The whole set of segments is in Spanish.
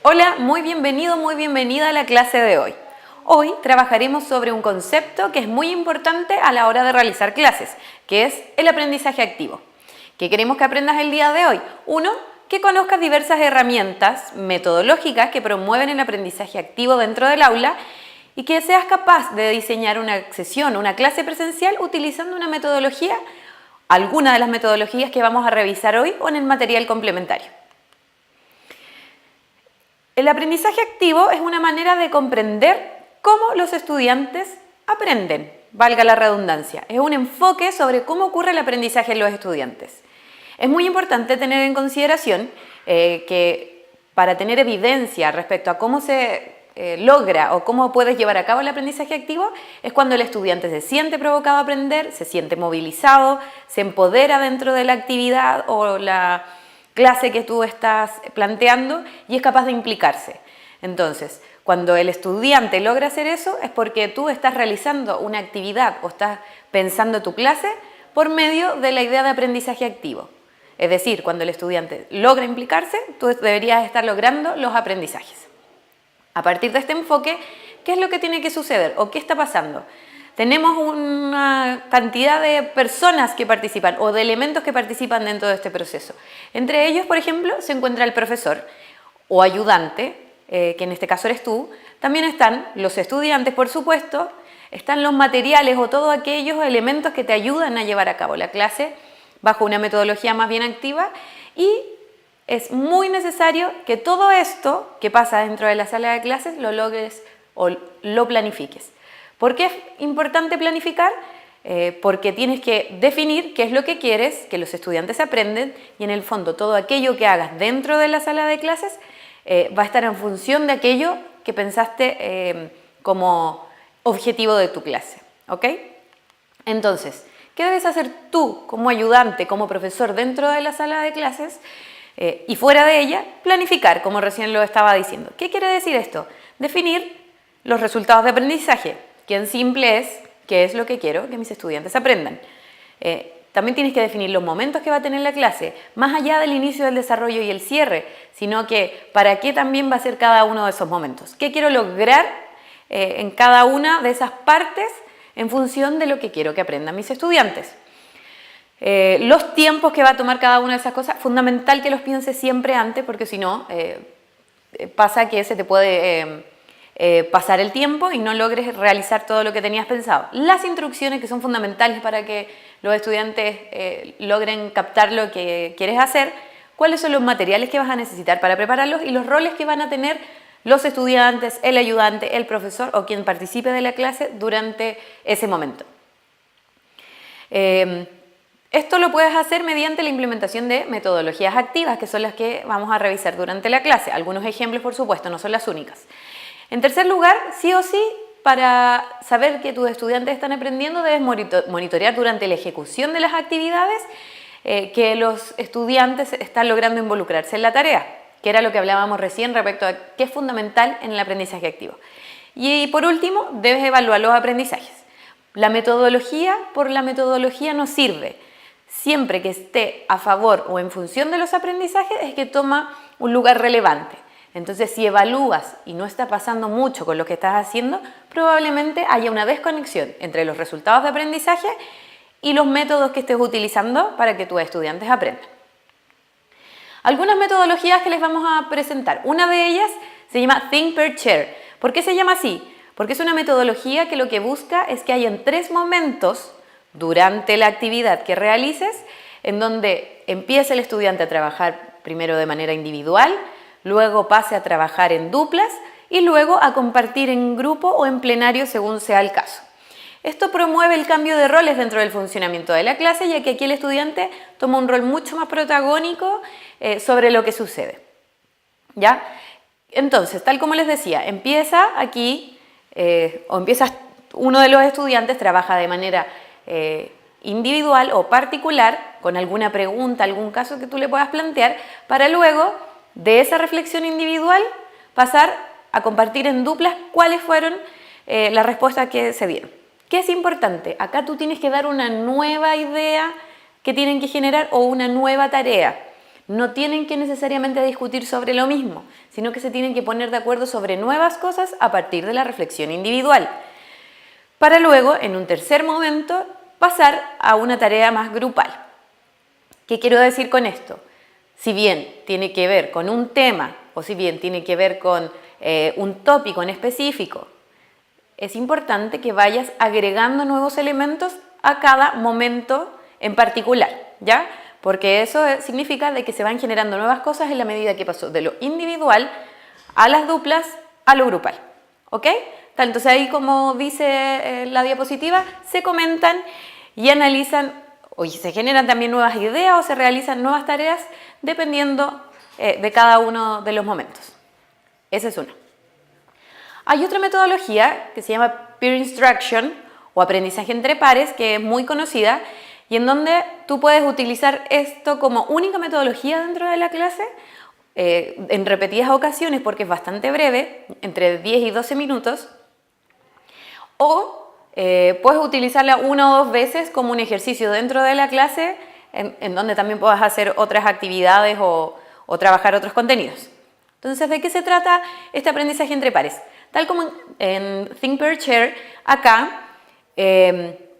Hola, muy bienvenido, muy bienvenida a la clase de hoy. Hoy trabajaremos sobre un concepto que es muy importante a la hora de realizar clases, que es el aprendizaje activo. ¿Qué queremos que aprendas el día de hoy? Uno, que conozcas diversas herramientas metodológicas que promueven el aprendizaje activo dentro del aula y que seas capaz de diseñar una sesión, una clase presencial utilizando una metodología, alguna de las metodologías que vamos a revisar hoy o en el material complementario. El aprendizaje activo es una manera de comprender cómo los estudiantes aprenden, valga la redundancia. Es un enfoque sobre cómo ocurre el aprendizaje en los estudiantes. Es muy importante tener en consideración que para tener evidencia respecto a cómo se logra o cómo puedes llevar a cabo el aprendizaje activo es cuando el estudiante se siente provocado a aprender, se siente movilizado, se empodera dentro de la actividad o la clase que tú estás planteando y es capaz de implicarse. Entonces, cuando el estudiante logra hacer eso es porque tú estás realizando una actividad o estás pensando tu clase por medio de la idea de aprendizaje activo. Es decir, cuando el estudiante logra implicarse, tú deberías estar logrando los aprendizajes. A partir de este enfoque, ¿qué es lo que tiene que suceder o qué está pasando? Tenemos una cantidad de personas que participan o de elementos que participan dentro de este proceso. Entre ellos, por ejemplo, se encuentra el profesor o ayudante, que en este caso eres tú. También están los estudiantes, por supuesto, están los materiales o todos aquellos elementos que te ayudan a llevar a cabo la clase bajo una metodología más bien activa y es muy necesario que todo esto que pasa dentro de la sala de clases lo logres o lo planifiques. ¿Por qué es importante planificar? Porque tienes que definir qué es lo que quieres que los estudiantes aprenden y en el fondo todo aquello que hagas dentro de la sala de clases va a estar en función de aquello que pensaste como objetivo de tu clase. ¿Ok? Entonces, ¿qué debes hacer tú como ayudante, como profesor dentro de la sala de clases y fuera de ella? Planificar, como recién lo estaba diciendo. ¿Qué quiere decir esto? Definir los resultados de aprendizaje, que en simple es qué es lo que quiero que mis estudiantes aprendan. También tienes que definir los momentos que va a tener la clase, más allá del inicio del desarrollo y el cierre, sino que para qué también va a ser cada uno de esos momentos. ¿Qué quiero lograr en cada una de esas partes en función de lo que quiero que aprendan mis estudiantes? Los tiempos que va a tomar cada una de esas cosas, fundamental que los pienses siempre antes, porque si no, pasa que se te puede pasar el tiempo y no logres realizar todo lo que tenías pensado. Las instrucciones que son fundamentales para que los estudiantes logren captar lo que quieres hacer, cuáles son los materiales que vas a necesitar para prepararlos y los roles que van a tener los estudiantes, el ayudante, el profesor o quien participe de la clase durante ese momento. Esto lo puedes hacer mediante la implementación de metodologías activas, que son las que vamos a revisar durante la clase. Algunos ejemplos, por supuesto, no son las únicas. En tercer lugar, sí o sí, para saber que tus estudiantes están aprendiendo, debes monitorear durante la ejecución de las actividades que los estudiantes están logrando involucrarse en la tarea, que era lo que hablábamos recién respecto a qué es fundamental en el aprendizaje activo. Y por último, debes evaluar los aprendizajes. La metodología por la metodología no sirve. Siempre que esté a favor o en función de los aprendizajes es que toma un lugar relevante. Entonces, si evalúas y no está pasando mucho con lo que estás haciendo, probablemente haya una desconexión entre los resultados de aprendizaje y los métodos que estés utilizando para que tus estudiantes aprendan. Algunas metodologías que les vamos a presentar. Una de ellas se llama Think, Pair, Share. ¿Por qué se llama así? Porque es una metodología que lo que busca es que hayan 3 momentos durante la actividad que realices en donde empiece el estudiante a trabajar primero de manera individual, luego pase a trabajar en duplas y luego a compartir en grupo o en plenario según sea el caso. Esto promueve el cambio de roles dentro del funcionamiento de la clase, ya que aquí el estudiante toma un rol mucho más protagónico sobre lo que sucede. ¿Ya? Entonces, tal como les decía, empieza aquí, uno de los estudiantes trabaja de manera individual o particular, con alguna pregunta, algún caso que tú le puedas plantear, para luego de esa reflexión individual pasar a compartir en duplas cuáles fueron las respuestas que se dieron. ¿Qué es importante? Acá tú tienes que dar una nueva idea que tienen que generar o una nueva tarea. no tienen que necesariamente discutir sobre lo mismo, sino que se tienen que poner de acuerdo sobre nuevas cosas a partir de la reflexión individual, para luego, en un tercer momento, pasar a una tarea más grupal. ¿Qué quiero decir con esto? Si bien tiene que ver con un tema o si bien tiene que ver con un tópico en específico, es importante que vayas agregando nuevos elementos a cada momento en particular, ¿ya? Porque eso significa de que se van generando nuevas cosas en la medida que pasó de lo individual a las duplas a lo grupal, ¿ok? Entonces ahí, como dice la diapositiva, se comentan y analizan o se generan también nuevas ideas o se realizan nuevas tareas dependiendo de cada uno de los momentos. Esa es una. Hay otra metodología que se llama Peer Instruction o aprendizaje entre pares, que es muy conocida y en donde tú puedes utilizar esto como única metodología dentro de la clase en repetidas ocasiones porque es bastante breve, entre 10 y 12 minutos, o puedes utilizarla una o dos veces como un ejercicio dentro de la clase en donde también puedas hacer otras actividades o trabajar otros contenidos. Entonces, ¿de qué se trata este aprendizaje entre pares? Tal como en Think, Pair, Share, acá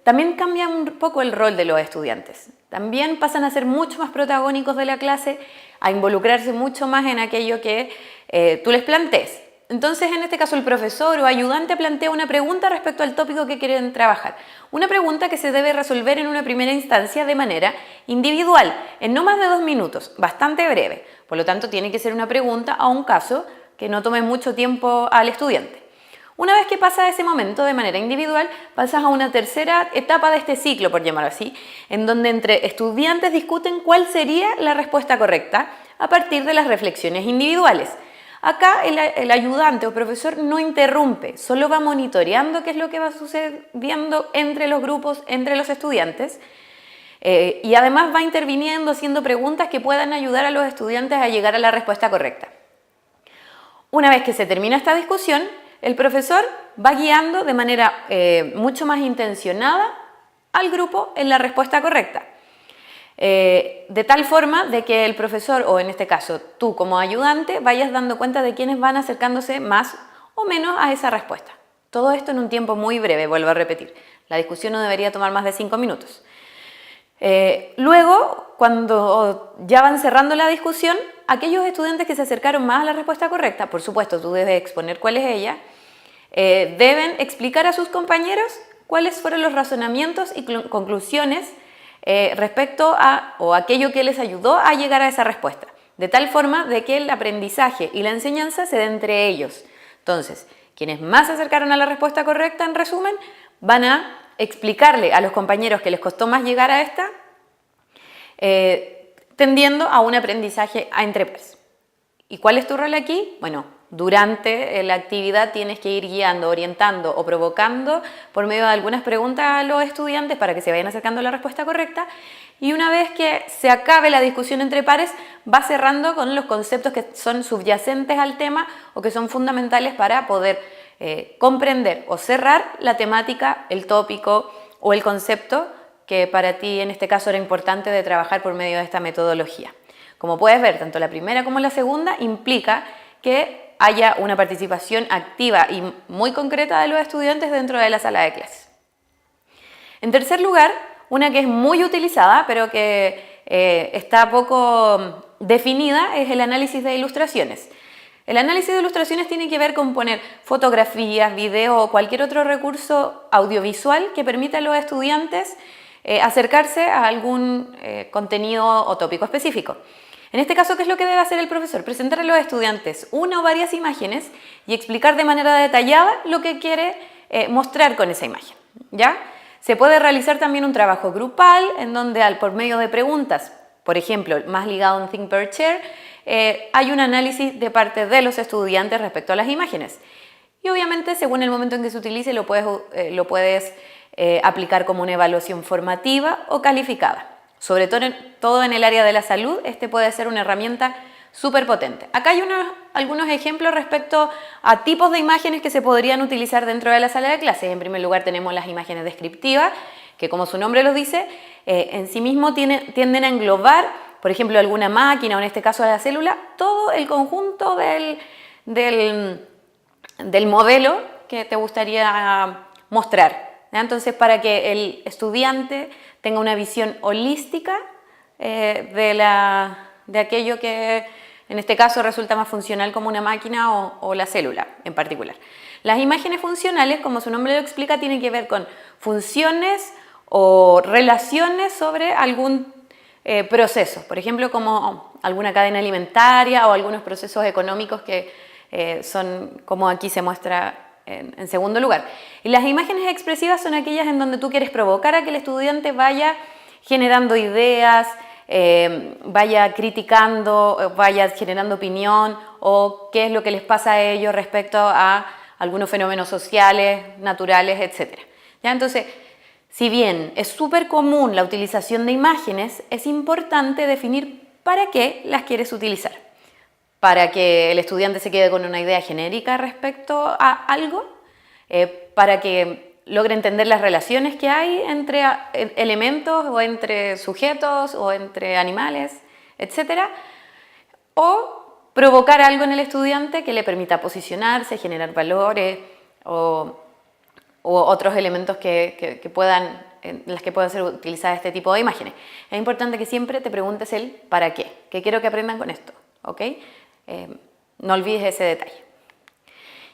también cambia un poco el rol de los estudiantes. También pasan a ser mucho más protagónicos de la clase, a involucrarse mucho más en aquello que tú les plantees. Entonces, en este caso, el profesor o ayudante plantea una pregunta respecto al tópico que quieren trabajar. Una pregunta que se debe resolver en una primera instancia de manera individual, en no más de 2 minutos, bastante breve. Por lo tanto, tiene que ser una pregunta a un caso que no tome mucho tiempo al estudiante. Una vez que pasa ese momento de manera individual, pasas a una tercera etapa de este ciclo, por llamarlo así, en donde entre estudiantes discuten cuál sería la respuesta correcta a partir de las reflexiones individuales. Acá el ayudante o profesor no interrumpe, solo va monitoreando qué es lo que va sucediendo entre los grupos, entre los estudiantes, y además va interviniendo, haciendo preguntas que puedan ayudar a los estudiantes a llegar a la respuesta correcta. Una vez que se termina esta discusión, el profesor va guiando de manera mucho más intencionada al grupo en la respuesta correcta. De tal forma de que el profesor, o en este caso tú como ayudante, vayas dando cuenta de quiénes van acercándose más o menos a esa respuesta. Todo esto en un tiempo muy breve, vuelvo a repetir. La discusión no debería tomar más de 5 minutos. Luego, cuando ya van cerrando la discusión, aquellos estudiantes que se acercaron más a la respuesta correcta, por supuesto tú debes exponer cuál es ella, deben explicar a sus compañeros cuáles fueron los razonamientos y conclusiones respecto a aquello que les ayudó a llegar a esa respuesta, de tal forma de que el aprendizaje y la enseñanza se den entre ellos. Entonces, quienes más se acercaron a la respuesta correcta, en resumen, van a explicarle a los compañeros que les costó más llegar a esta, tendiendo a un aprendizaje entre pares. ¿Y cuál es tu rol aquí? Bueno, durante la actividad tienes que ir guiando, orientando o provocando por medio de algunas preguntas a los estudiantes para que se vayan acercando a la respuesta correcta, y una vez que se acabe la discusión entre pares, va cerrando con los conceptos que son subyacentes al tema o que son fundamentales para poder comprender o cerrar la temática, el tópico o el concepto que para ti en este caso era importante de trabajar por medio de esta metodología. Como puedes ver, tanto la primera como la segunda implica que haya una participación activa y muy concreta de los estudiantes dentro de la sala de clases. En tercer lugar, una que es muy utilizada pero que está poco definida es el análisis de ilustraciones. El análisis de ilustraciones tiene que ver con poner fotografías, videos o cualquier otro recurso audiovisual que permita a los estudiantes acercarse a algún contenido o tópico específico. En este caso, ¿qué es lo que debe hacer el profesor? Presentar a los estudiantes una o varias imágenes y explicar de manera detallada lo que quiere mostrar con esa imagen, ¿ya? Se puede realizar también un trabajo grupal en donde por medio de preguntas, por ejemplo, más ligado a un Think, Pair, Share, hay un análisis de parte de los estudiantes respecto a las imágenes. Y obviamente, según el momento en que se utilice, lo puedes aplicar como una evaluación formativa o calificada. Sobre todo en el área de la salud, este puede ser una herramienta súper potente. Acá hay algunos ejemplos respecto a tipos de imágenes que se podrían utilizar dentro de la sala de clases. En primer lugar tenemos las imágenes descriptivas, que como su nombre lo dice, en sí mismo tienden a englobar por ejemplo, alguna máquina o en este caso la célula, todo el conjunto del modelo que te gustaría mostrar, ¿ya? Entonces, para que el estudiante tenga una visión holística de aquello que en este caso resulta más funcional como una máquina o la célula en particular. Las imágenes funcionales, como su nombre lo explica, tienen que ver con funciones o relaciones sobre algún proceso, por ejemplo, como alguna cadena alimentaria o algunos procesos económicos que son como aquí se muestra en segundo lugar. Y las imágenes expresivas son aquellas en donde tú quieres provocar a que el estudiante vaya generando ideas, vaya criticando, vaya generando opinión o qué es lo que les pasa a ellos respecto a algunos fenómenos sociales, naturales, etc. ¿Ya? Entonces, si bien es súper común la utilización de imágenes, es importante definir para qué las quieres utilizar. Para que el estudiante se quede con una idea genérica respecto a algo, para que logre entender las relaciones que hay entre elementos o entre sujetos o entre animales, etc. O provocar algo en el estudiante que le permita posicionarse, generar valores o otros elementos en los que puedan ser utilizadas este tipo de imágenes. Es importante que siempre te preguntes el ¿para qué? ¿Qué quiero que aprendan con esto? ¿Ok? No olvides ese detalle.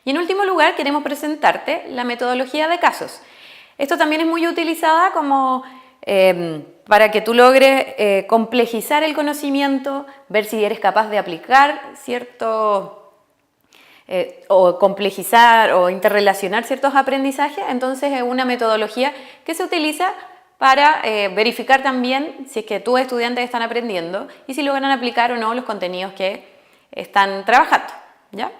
Y en último lugar, queremos presentarte la metodología de casos. Esto también es muy utilizada como para que tú logres complejizar el conocimiento, ver si eres capaz de aplicar o complejizar o interrelacionar ciertos aprendizajes. Entonces es una metodología que se utiliza para verificar también si es que tus estudiantes están aprendiendo y si logran aplicar o no los contenidos que están trabajando, ¿ya?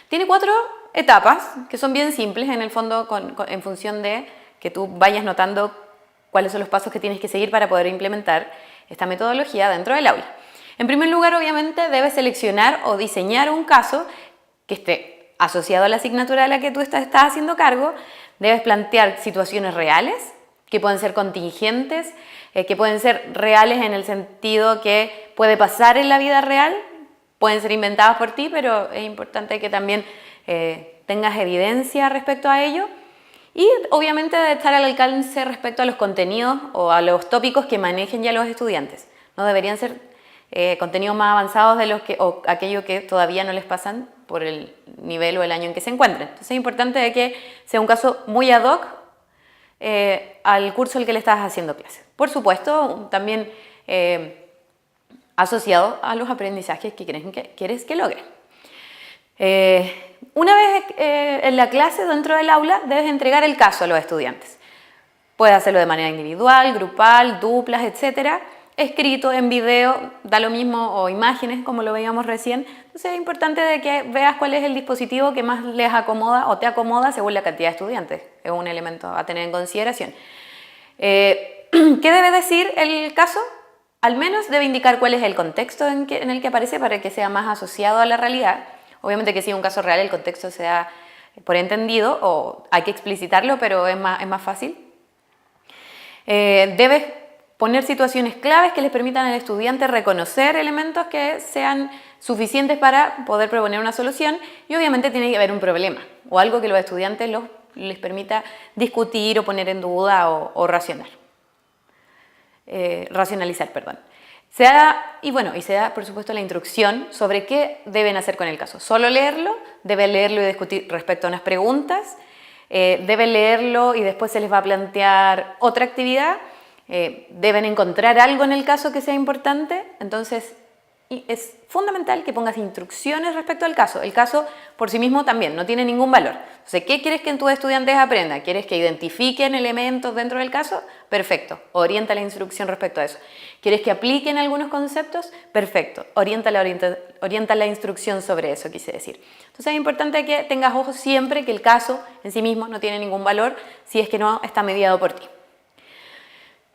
Tiene 4 etapas que son bien simples en el fondo en función de que tú vayas notando cuáles son los pasos que tienes que seguir para poder implementar esta metodología dentro del aula. En primer lugar, obviamente, debes seleccionar o diseñar un caso que esté asociado a la asignatura de la que tú estás haciendo cargo. Debes plantear situaciones reales, que pueden ser contingentes, que pueden ser reales en el sentido que puede pasar en la vida real, pueden ser inventadas por ti, pero es importante que también tengas evidencia respecto a ello. Y obviamente debe estar al alcance respecto a los contenidos o a los tópicos que manejen ya los estudiantes. No deberían ser contenidos más avanzados o aquello que todavía no les pasan por el nivel o el año en que se encuentren. Entonces es importante de que sea un caso muy ad hoc al curso al que le estás haciendo clase. Por supuesto, también asociado a los aprendizajes que quieres que logren. Una vez en la clase, dentro del aula, debes entregar el caso a los estudiantes. Puedes hacerlo de manera individual, grupal, duplas, etc. Escrito, en video, da lo mismo, o imágenes, como lo veíamos recién. Entonces es importante de que veas cuál es el dispositivo que más les acomoda o te acomoda según la cantidad de estudiantes. Es un elemento a tener en consideración. ¿Qué debe decir el caso? Al menos debe indicar cuál es el contexto en el que aparece para que sea más asociado a la realidad. Obviamente que si es un caso real el contexto se da por entendido o hay que explicitarlo, pero es más fácil. Debes poner situaciones claves que les permitan al estudiante reconocer elementos que sean suficientes para poder proponer una solución y obviamente tiene que haber un problema o algo que los estudiantes les permita discutir o poner en duda o racionalizar. Se da, por supuesto, la instrucción sobre qué deben hacer con el caso. Solo leerlo, deben leerlo y discutir respecto a unas preguntas, deben leerlo y después se les va a plantear otra actividad, deben encontrar algo en el caso que sea importante, entonces es fundamental que pongas instrucciones respecto al caso. El caso por sí mismo también no tiene ningún valor. Entonces, ¿qué quieres que tus estudiantes aprendan? ¿Quieres que identifiquen elementos dentro del caso? Perfecto, orienta la instrucción respecto a eso. ¿Quieres que apliquen algunos conceptos? Perfecto, orienta la instrucción sobre eso, quise decir. Entonces es importante que tengas ojo siempre que el caso en sí mismo no tiene ningún valor si es que no está mediado por ti.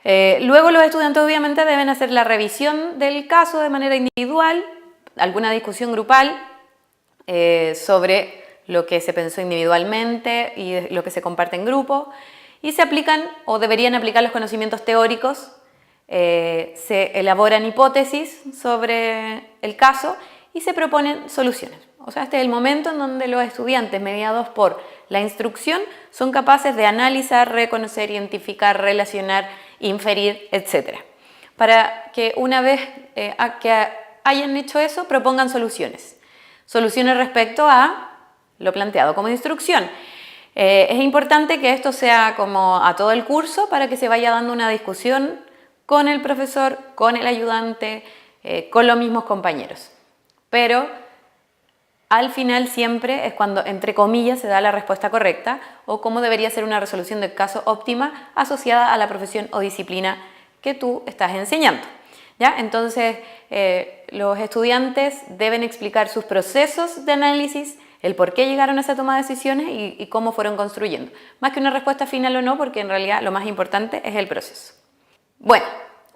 Luego los estudiantes obviamente deben hacer la revisión del caso de manera individual, alguna discusión grupal sobre lo que se pensó individualmente y lo que se comparte en grupo y se aplican o deberían aplicar los conocimientos teóricos se elaboran hipótesis sobre el caso y se proponen soluciones. O sea, este es el momento en donde los estudiantes, mediados por la instrucción, son capaces de analizar, reconocer, identificar, relacionar, inferir, etc. Para que una vez que hayan hecho eso, propongan soluciones. Soluciones respecto a lo planteado como instrucción. Es importante que esto sea como a todo el curso para que se vaya dando una discusión con el profesor, con el ayudante, con los mismos compañeros. Pero al final siempre es cuando, entre comillas, se da la respuesta correcta o cómo debería ser una resolución del caso óptima asociada a la profesión o disciplina que tú estás enseñando. ¿Ya? Entonces, los estudiantes deben explicar sus procesos de análisis, el por qué llegaron a esa toma de decisiones y cómo fueron construyendo. Más que una respuesta final o no, porque en realidad lo más importante es el proceso. Bueno,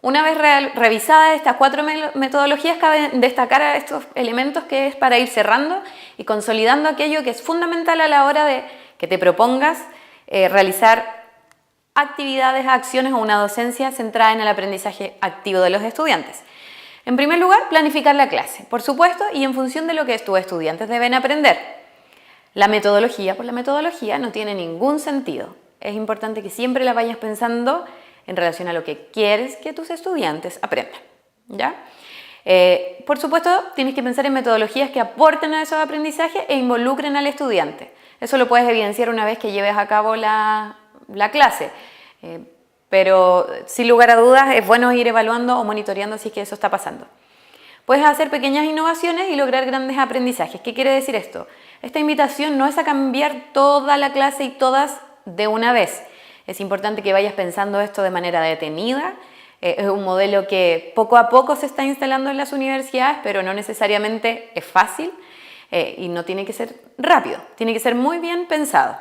una vez revisadas estas 4 metodologías, cabe destacar a estos elementos que es para ir cerrando y consolidando aquello que es fundamental a la hora de que te propongas realizar actividades, acciones o una docencia centrada en el aprendizaje activo de los estudiantes. En primer lugar, planificar la clase, por supuesto, y en función de lo que tus estudiantes deben aprender. La metodología por la metodología no tiene ningún sentido. Es importante que siempre la vayas pensando en relación a lo que quieres que tus estudiantes aprendan, ¿ya? Por supuesto, tienes que pensar en metodologías que aporten a esos aprendizajes e involucren al estudiante. Eso lo puedes evidenciar una vez que lleves a cabo la clase. Pero sin lugar a dudas es bueno ir evaluando o monitoreando si es que eso está pasando. Puedes hacer pequeñas innovaciones y lograr grandes aprendizajes. ¿Qué quiere decir esto? Esta invitación no es a cambiar toda la clase y todas de una vez. Es importante que vayas pensando esto de manera detenida. Es un modelo que poco a poco se está instalando en las universidades, pero no necesariamente es fácil y no tiene que ser rápido, tiene que ser muy bien pensado.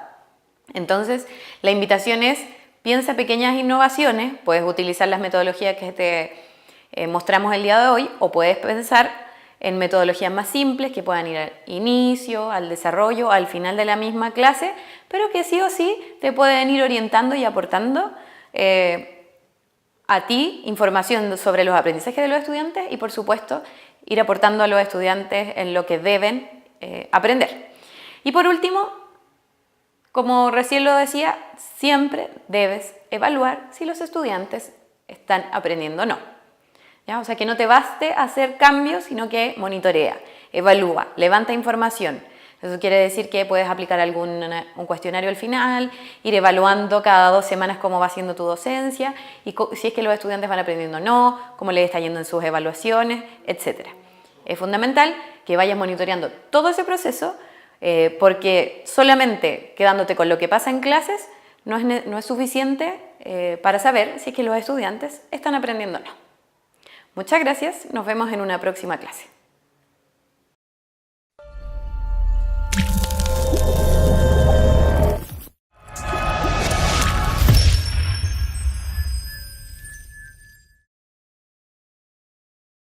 Entonces, la invitación es: piensa pequeñas innovaciones, puedes utilizar las metodologías que te mostramos el día de hoy o puedes pensar en metodologías más simples que puedan ir al inicio, al desarrollo, al final de la misma clase, pero que sí o sí te pueden ir orientando y aportando a ti información sobre los aprendizajes de los estudiantes y, por supuesto, ir aportando a los estudiantes en lo que deben aprender. Y por último, como recién lo decía, siempre debes evaluar si los estudiantes están aprendiendo o no. ¿Ya? O sea, que no te baste hacer cambios, sino que monitorea, evalúa, levanta información. Eso quiere decir que puedes aplicar un cuestionario al final, ir evaluando cada 2 semanas cómo va siendo tu docencia y si es que los estudiantes van aprendiendo o no, cómo les está yendo en sus evaluaciones, etc. Es fundamental que vayas monitoreando todo ese proceso porque solamente quedándote con lo que pasa en clases no es suficiente para saber si es que los estudiantes están aprendiendo o no. Muchas gracias, nos vemos en una próxima clase.